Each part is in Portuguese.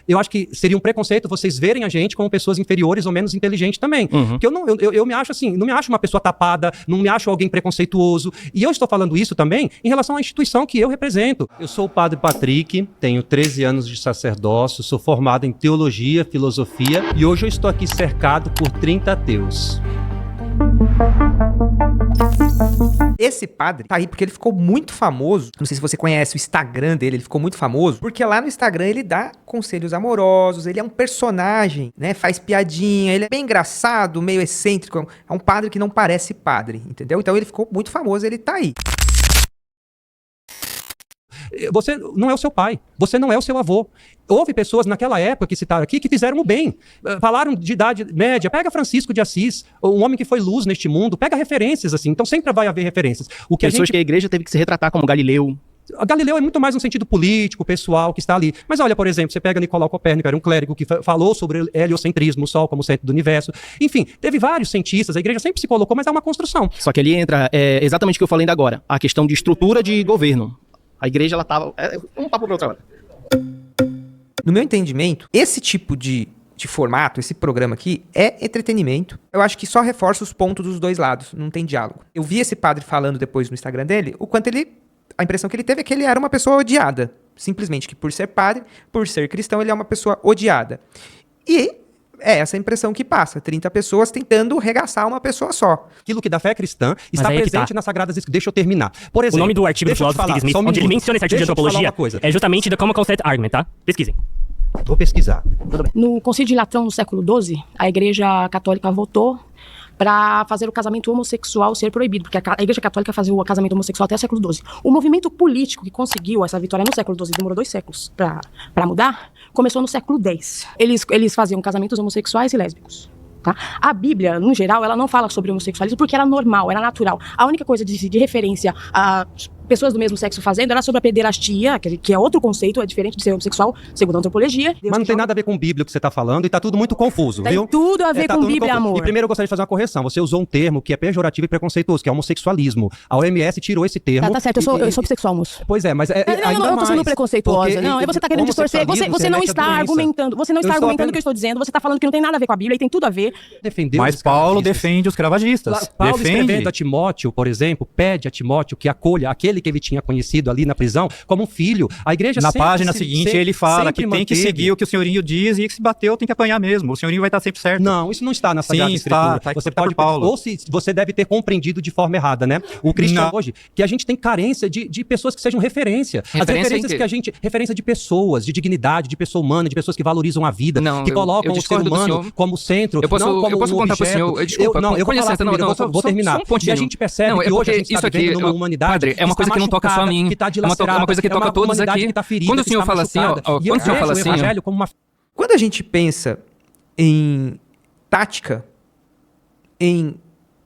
eu acho que seria um preconceito vocês verem a gente como pessoas inferiores ou menos inteligentes também. Porque eu me acho assim, não me acho uma pessoa tapada, não me acho alguém preconceituoso. E eu estou falando isso também em relação à instituição que eu represento. Eu sou o Padre Patrick, tenho 13 anos de sacerdócio, sou formado em teologia, filosofia e hoje eu estou aqui cercado por 30 ateus. Esse padre tá aí porque ele ficou muito famoso. Não sei se você conhece o Instagram dele, ele ficou muito famoso porque lá no Instagram ele dá conselhos amorosos, ele é um personagem, né? Faz piadinha, ele é bem engraçado, meio excêntrico. É um padre que não parece padre, entendeu? Então ele ficou muito famoso, ele tá aí. Você não é o seu pai, você não é o seu avô. Houve pessoas naquela época que citaram aqui que fizeram o bem. Falaram de idade média, pega Francisco de Assis, um homem que foi luz neste mundo, pega referências assim, então sempre vai haver referências. O que pessoas que a igreja teve que se retratar como Galileu. A Galileu é muito mais no sentido político, pessoal, que está ali. Mas olha, por exemplo, você pega Nicolau Copérnico, era um clérigo que falou sobre o heliocentrismo, o Sol como centro do universo. Enfim, teve vários cientistas, a igreja sempre se colocou, mas é uma construção. Só que ali entra exatamente o que eu falei ainda agora, a questão de estrutura de governo. A igreja, ela tava... um papo para outra hora. No meu entendimento, esse tipo de formato, esse programa aqui, é entretenimento. Eu acho que só reforça os pontos dos dois lados, não tem diálogo. Eu vi esse padre falando depois no Instagram dele, o quanto a impressão que ele teve é que ele era uma pessoa odiada. Simplesmente que por ser padre, por ser cristão, ele é uma pessoa odiada. E é essa impressão que passa. 30 pessoas tentando regaçar uma pessoa só. Aquilo que da fé cristã está presente nas Sagradas Escrituras. Deixa eu terminar. Por exemplo, o nome do artigo do filósofo Steve Smith, onde ele menciona esse artigo de antropologia, é justamente The Common Consent Argument, tá? Pesquisem. Vou pesquisar. No Concílio de Latrão, no século XII, a Igreja Católica votou para fazer o casamento homossexual ser proibido, porque a Igreja Católica fazia o casamento homossexual até o século XII. O movimento político que conseguiu essa vitória no século XII, demorou 2 séculos para mudar, começou no século X. Eles faziam casamentos homossexuais e lésbicos. Tá? A Bíblia, no geral, ela não fala sobre homossexualismo porque era normal, era natural. A única coisa de referência a pessoas do mesmo sexo fazendo era sobre a pederastia, que é outro conceito, é diferente de ser homossexual, segundo a antropologia. Mas não tem nada a ver com Bíblia o que você está falando e tá tudo muito confuso, viu? Tem tudo a ver com Bíblia, amor. E primeiro eu gostaria de fazer uma correção. Você usou um termo que é pejorativo e preconceituoso, que é homossexualismo. A OMS tirou esse termo. Tá certo, eu sou bissexual, moço. Pois é, mas não, eu tô sendo preconceituosa. Não, você tá querendo distorcer. Você não está argumentando. Você não está argumentando o que eu estou dizendo. Você tá falando que não tem nada a ver com a Bíblia e tem tudo a ver. Mas Paulo defende os escravagistas. Paulo escrevendo a Timóteo, por exemplo, pede a Timóteo que acolha aquele que ele tinha conhecido ali na prisão como um filho. A igreja na página seguinte ele fala que tem que seguir o que o senhorinho diz e que se bateu tem que apanhar mesmo. O senhorinho vai estar sempre certo. Não, isso não está na Sagrada Escritura. Tá você pode Paulo. Ou se você deve ter compreendido de forma errada, né? O cristão hoje, que a gente tem carência de pessoas que sejam referência. As referências que a gente, referência de pessoas, de dignidade, de pessoa humana, de pessoas que valorizam a vida, que colocam o ser humano como centro, eu posso contar pro senhor, desculpa, eu vou terminar. E a gente percebe que hoje a gente está vivendo numa humanidade, padre, é uma coisa que não toca só a mim. É uma coisa que toca todos aqui. Quando o senhor fala assim, quando o senhor fala assim, quando a gente pensa em tática, em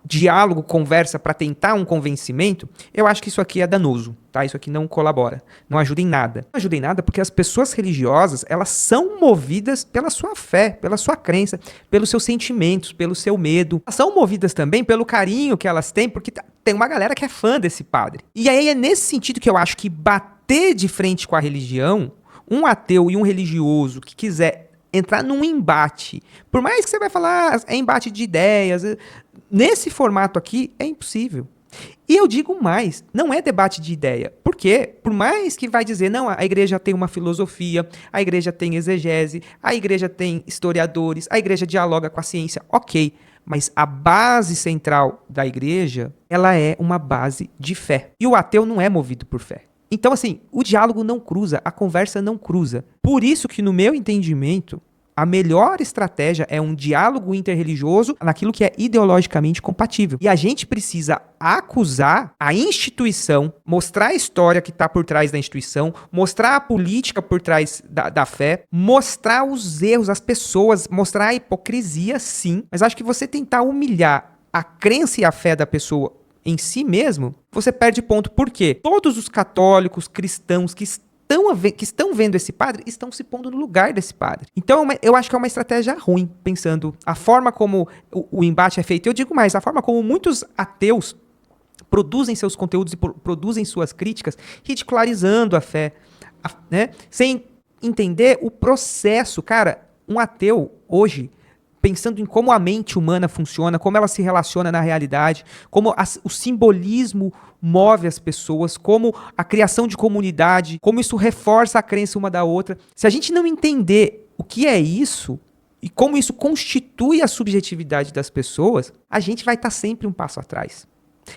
diálogo, conversa para tentar um convencimento, eu acho que isso aqui é danoso, tá? Isso aqui não colabora, não ajuda em nada. Não ajuda em nada porque as pessoas religiosas, elas são movidas pela sua fé, pela sua crença, pelos seus sentimentos, pelo seu medo. Elas são movidas também pelo carinho que elas têm, porque tem uma galera que é fã desse padre. E aí é nesse sentido que eu acho que bater de frente com a religião, um ateu e um religioso que quiser entrar num embate, por mais que você vai falar, é embate de ideias, nesse formato aqui é impossível. E eu digo mais, não é debate de ideia. Por quê? Por mais que vai dizer, não, a igreja tem uma filosofia, a igreja tem exegese, a igreja tem historiadores, a igreja dialoga com a ciência, ok. Mas a base central da igreja, ela é uma base de fé. E o ateu não é movido por fé. Então, assim, o diálogo não cruza, a conversa não cruza. Por isso que, no meu entendimento, a melhor estratégia é um diálogo interreligioso naquilo que é ideologicamente compatível. E a gente precisa acusar a instituição, mostrar a história que está por trás da instituição, mostrar a política por trás da fé, mostrar os erros, as pessoas, mostrar a hipocrisia, sim. Mas acho que você tentar humilhar a crença e a fé da pessoa em si mesmo, você perde ponto. Por quê? Todos os católicos, cristãos que estão vendo esse padre, estão se pondo no lugar desse padre. Então, eu acho que é uma estratégia ruim, pensando a forma como o embate é feito. Eu digo mais, a forma como muitos ateus produzem seus conteúdos e produzem suas críticas, ridicularizando a fé, né? Sem entender o processo. Cara, um ateu hoje, pensando em como a mente humana funciona, como ela se relaciona na realidade, como o simbolismo move as pessoas, como a criação de comunidade, como isso reforça a crença uma da outra. Se a gente não entender o que é isso e como isso constitui a subjetividade das pessoas, a gente vai estar sempre um passo atrás.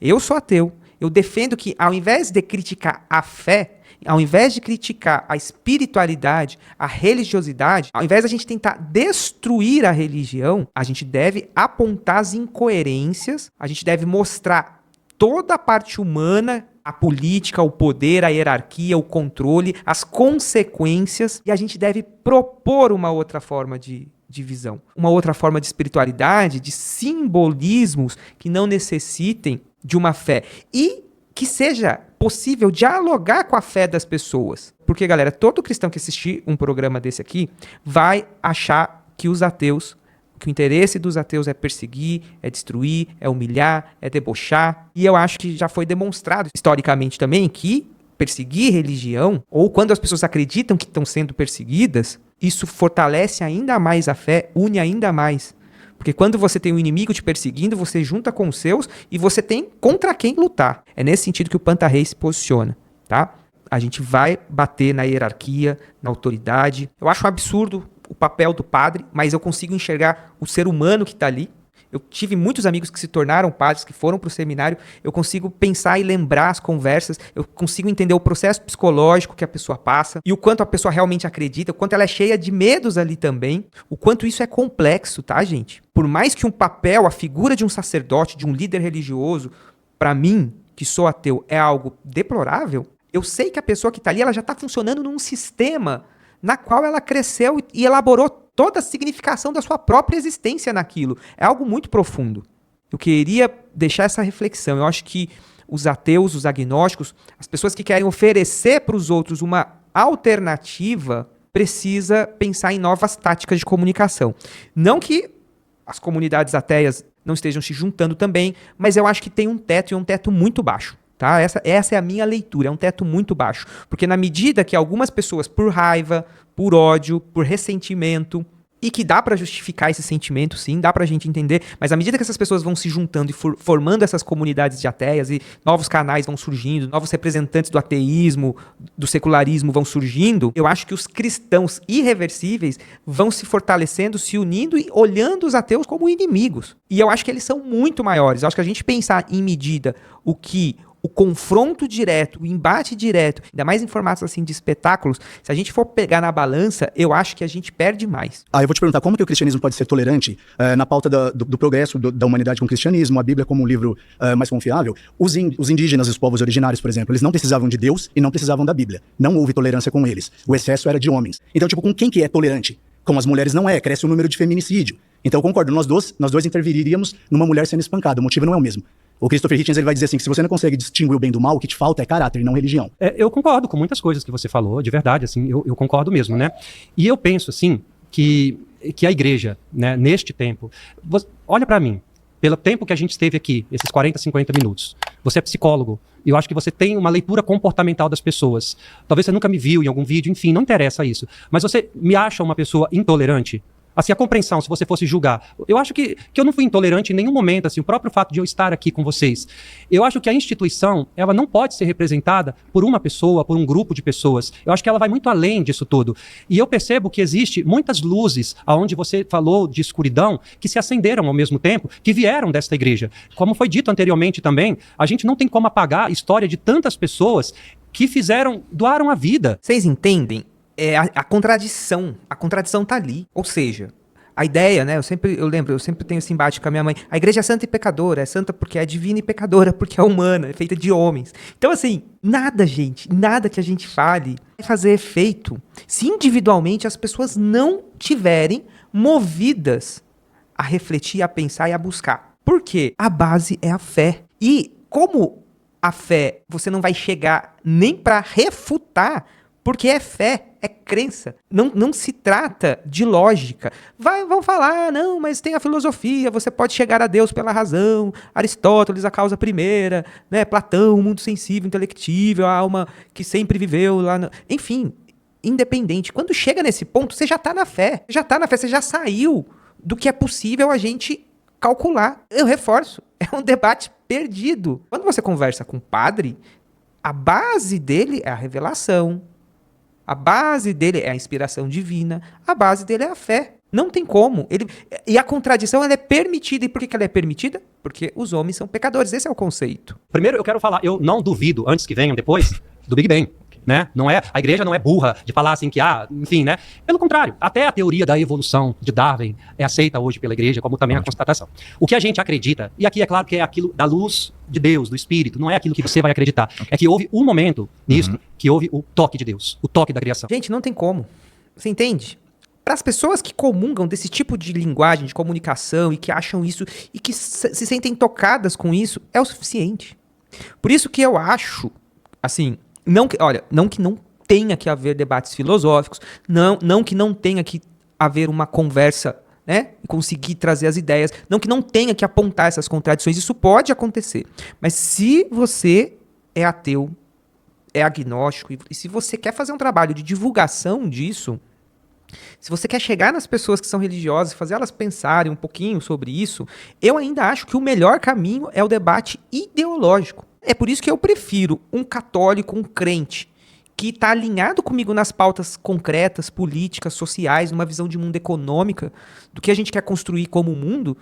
Eu sou ateu. Eu defendo que, ao invés de criticar a fé, ao invés de criticar a espiritualidade, a religiosidade, ao invés de a gente tentar destruir a religião, a gente deve apontar as incoerências, a gente deve mostrar toda a parte humana, a política, o poder, a hierarquia, o controle, as consequências, e a gente deve propor uma outra forma de visão, uma outra forma de espiritualidade, de simbolismos que não necessitem de uma fé e que seja possível dialogar com a fé das pessoas. Porque, galera, todo cristão que assistir um programa desse aqui vai achar que os ateus, que o interesse dos ateus é perseguir, é destruir, é humilhar, é debochar. E eu acho que já foi demonstrado historicamente também que perseguir religião, ou quando as pessoas acreditam que estão sendo perseguidas, isso fortalece ainda mais a fé, une ainda mais. Porque quando você tem um inimigo te perseguindo, você junta com os seus e você tem contra quem lutar. É nesse sentido que o Panta-Rei se posiciona, tá? A gente vai bater na hierarquia, na autoridade. Eu acho um absurdo o papel do padre, mas eu consigo enxergar o ser humano que está ali. Eu tive muitos amigos que se tornaram padres, que foram para o seminário. Eu consigo pensar e lembrar as conversas. Eu consigo entender o processo psicológico que a pessoa passa e o quanto a pessoa realmente acredita, o quanto ela é cheia de medos ali também, o quanto isso é complexo, tá, gente? Por mais que um papel, a figura de um sacerdote, de um líder religioso, para mim, que sou ateu, é algo deplorável, eu sei que a pessoa que está ali, ela já está funcionando num sistema na qual ela cresceu e elaborou toda a significação da sua própria existência naquilo. É algo muito profundo. Eu queria deixar essa reflexão. Eu acho que os ateus, os agnósticos, as pessoas que querem oferecer para os outros uma alternativa, precisa pensar em novas táticas de comunicação. Não que as comunidades ateias não estejam se juntando também, mas eu acho que tem um teto e um teto muito baixo. Tá? Essa é a minha leitura, é um teto muito baixo. Porque na medida que algumas pessoas, por raiva, por ódio, por ressentimento, e que dá para justificar esse sentimento, sim, dá pra gente entender, mas à medida que essas pessoas vão se juntando e formando essas comunidades de ateias e novos canais vão surgindo, novos representantes do ateísmo, do secularismo vão surgindo, eu acho que os cristãos irreversíveis vão se fortalecendo, se unindo e olhando os ateus como inimigos. E eu acho que eles são muito maiores. Eu acho que a gente pensar em medida o confronto direto, o embate direto, ainda mais em formatos assim de espetáculos, se a gente for pegar na balança, eu acho que a gente perde mais. Eu vou te perguntar, como que o cristianismo pode ser tolerante na pauta do progresso da humanidade com o cristianismo, a Bíblia como um livro mais confiável? Os indígenas e os povos originários, por exemplo, eles não precisavam de Deus e não precisavam da Bíblia. Não houve tolerância com eles. O excesso era de homens. Então, com quem que é tolerante? Com as mulheres não é, cresce o número de feminicídio. Então, eu concordo, nós dois interviriríamos numa mulher sendo espancada, o motivo não é o mesmo. O Christopher Hitchens ele vai dizer assim, que se você não consegue distinguir o bem do mal, o que te falta é caráter e não religião. Eu concordo com muitas coisas que você falou, de verdade, assim, eu concordo mesmo, né? E eu penso, assim, que a igreja, né, neste tempo, olha para mim, pelo tempo que a gente esteve aqui, esses 40, 50 minutos, você é psicólogo, e eu acho que você tem uma leitura comportamental das pessoas. Talvez você nunca me viu em algum vídeo, enfim, não interessa isso. Mas você me acha uma pessoa intolerante? Assim, a compreensão, se você fosse julgar. Eu acho que eu não fui intolerante em nenhum momento, assim, o próprio fato de eu estar aqui com vocês. Eu acho que a instituição, ela não pode ser representada por uma pessoa, por um grupo de pessoas. Eu acho que ela vai muito além disso tudo. E eu percebo que existe muitas luzes, aonde você falou de escuridão, que se acenderam ao mesmo tempo, que vieram desta igreja. Como foi dito anteriormente também, a gente não tem como apagar a história de tantas pessoas que doaram a vida. Vocês entendem? A contradição tá ali. Ou seja, a ideia, né? Eu sempre tenho esse embate com a minha mãe. A igreja é santa e pecadora. É santa porque é divina e pecadora porque é humana, é feita de homens. Então, assim, nada que a gente fale vai fazer efeito se individualmente as pessoas não tiverem movidas a refletir, a pensar e a buscar. Por quê? A base é a fé. E como a fé você não vai chegar nem para refutar, porque é fé, é crença. Não se trata de lógica. Vão falar, não, mas tem a filosofia, você pode chegar a Deus pela razão, Aristóteles, a causa primeira, né? Platão, o mundo sensível, intelectível, a alma que sempre viveu lá. Enfim, independente. Quando chega nesse ponto, você já tá na fé. Você já saiu do que é possível a gente calcular. Eu reforço, é um debate perdido. Quando você conversa com o padre, a base dele é a revelação. A base dele é a inspiração divina. A base dele é a fé. Não tem como. E a contradição ela é permitida. E por que ela é permitida? Porque os homens são pecadores. Esse é o conceito. Primeiro eu quero falar, eu não duvido, antes que venham depois, do Big Bang. Né? A igreja não é burra de falar assim que, enfim, né? Pelo contrário, até a teoria da evolução de Darwin é aceita hoje pela igreja, como também a constatação. O que a gente acredita, e aqui é claro que é aquilo da luz de Deus, do Espírito, não é aquilo que você vai acreditar. É que houve um momento nisso, que houve o toque de Deus, o toque da criação. Gente, não tem como. Você entende? Para as pessoas que comungam desse tipo de linguagem, de comunicação, e que acham isso, e que se sentem tocadas com isso, é o suficiente. Por isso que eu acho, assim... Não que não tenha que haver debates filosóficos, não que não tenha que haver uma conversa, né, e conseguir trazer as ideias, não que não tenha que apontar essas contradições, isso pode acontecer. Mas se você é ateu, é agnóstico, e se você quer fazer um trabalho de divulgação disso, se você quer chegar nas pessoas que são religiosas, fazer elas pensarem um pouquinho sobre isso, eu ainda acho que o melhor caminho é o debate ideológico. É por isso que eu prefiro um católico, um crente, que está alinhado comigo nas pautas concretas, políticas, sociais, numa visão de mundo econômica, do que a gente quer construir como mundo,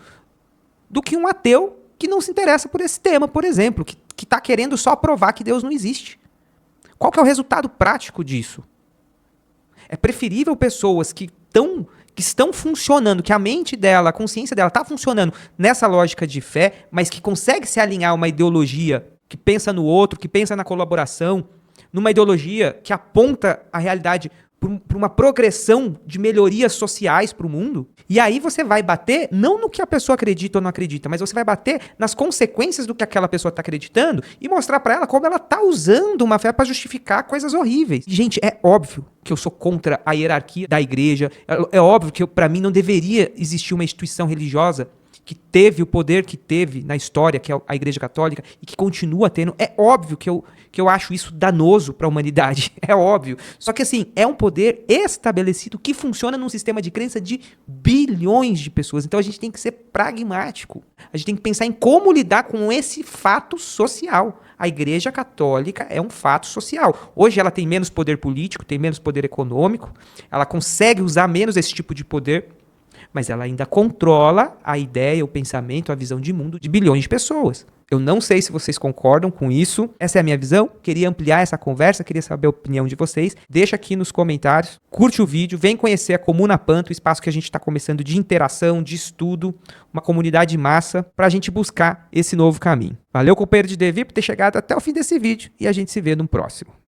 do que um ateu que não se interessa por esse tema, por exemplo, que está querendo só provar que Deus não existe. Qual que é o resultado prático disso? É preferível pessoas que estão funcionando, que a mente dela, a consciência dela está funcionando nessa lógica de fé, mas que consegue se alinhar a uma ideologia que pensa no outro, que pensa na colaboração, numa ideologia que aponta a realidade para uma progressão de melhorias sociais para o mundo. E aí você vai bater não no que a pessoa acredita ou não acredita, mas você vai bater nas consequências do que aquela pessoa está acreditando e mostrar para ela como ela está usando uma fé para justificar coisas horríveis. Gente, é óbvio que eu sou contra a hierarquia da igreja. É óbvio que para mim não deveria existir uma instituição religiosa que teve o poder que teve na história, que é a Igreja Católica, e que continua tendo. É óbvio que eu acho isso danoso para a humanidade. É óbvio. Só que, assim, é um poder estabelecido que funciona num sistema de crença de bilhões de pessoas. Então, a gente tem que ser pragmático. A gente tem que pensar em como lidar com esse fato social. A Igreja Católica é um fato social. Hoje ela tem menos poder político, tem menos poder econômico, ela consegue usar menos esse tipo de poder, mas ela ainda controla a ideia, o pensamento, a visão de mundo de bilhões de pessoas. Eu não sei se vocês concordam com isso. Essa é a minha visão. Queria ampliar essa conversa, queria saber a opinião de vocês. Deixa aqui nos comentários, curte o vídeo, vem conhecer a Comuna Panto, o espaço que a gente está começando de interação, de estudo, uma comunidade massa, para a gente buscar esse novo caminho. Valeu, companheiro de Devi, por ter chegado até o fim desse vídeo e a gente se vê no próximo.